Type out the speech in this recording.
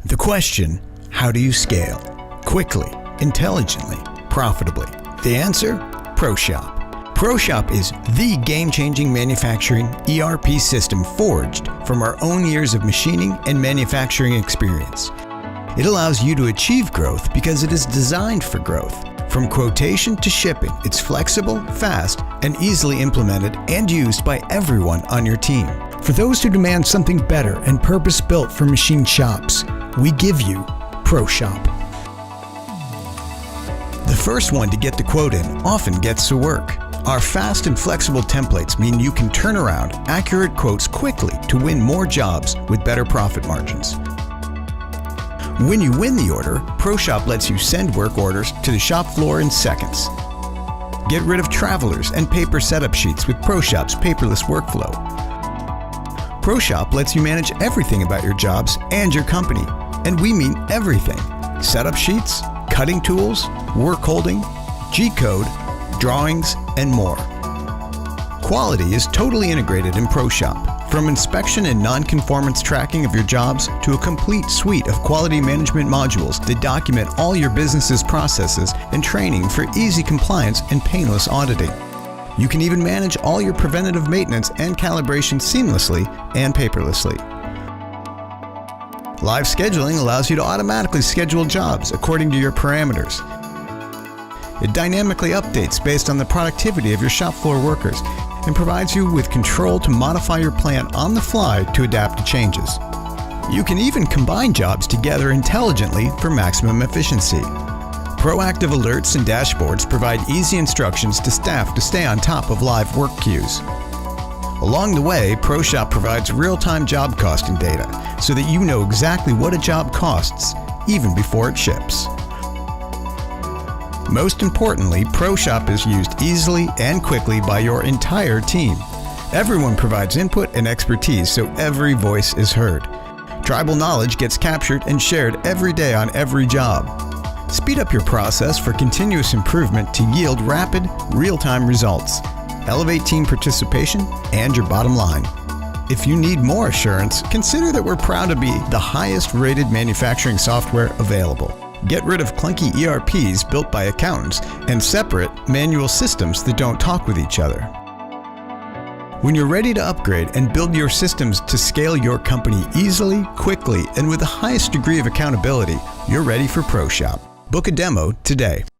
The question, how do you scale? Quickly, intelligently, profitably. The answer? ProShop. ProShop is the game-changing manufacturing ERP system forged from our own years of machining and manufacturing experience. It allows you to achieve growth because it is designed for growth. From quotation to shipping, it's flexible, fast, and easily implemented and used by everyone on your team. For those who demand something better and purpose-built for machine shops, we give you ProShop. The first one to get the quote in often gets to work. Our fast and flexible templates mean you can turn around accurate quotes quickly to win more jobs with better profit margins. When you win the order, ProShop lets you send work orders to the shop floor in seconds. Get rid of travelers and paper setup sheets with ProShop's paperless workflow. ProShop lets you manage everything about your jobs and your company, and we mean everything. Setup sheets, cutting tools, work holding, G-code, drawings, and more. Quality is totally integrated in ProShop. From inspection and non-conformance tracking of your jobs to a complete suite of quality management modules that document all your business's processes and training for easy compliance and painless auditing. You can even manage all your preventative maintenance and calibration seamlessly and paperlessly. Live scheduling allows you to automatically schedule jobs according to your parameters. It dynamically updates based on the productivity of your shop floor workers and provides you with control to modify your plan on the fly to adapt to changes. You can even combine jobs together intelligently for maximum efficiency. Proactive alerts and dashboards provide easy instructions to staff to stay on top of live work queues. Along the way, ProShop provides real-time job costing data so that you know exactly what a job costs, even before it ships. Most importantly, ProShop is used easily and quickly by your entire team. Everyone provides input and expertise so every voice is heard. Tribal knowledge gets captured and shared every day on every job. Speed up your process for continuous improvement to yield rapid, real-time results. Elevate team participation and your bottom line. If you need more assurance, consider that we're proud to be the highest-rated manufacturing software available. Get rid of clunky ERPs built by accountants and separate manual systems that don't talk with each other. When you're ready to upgrade and build your systems to scale your company easily, quickly, and with the highest degree of accountability, you're ready for ProShop. Book a demo today.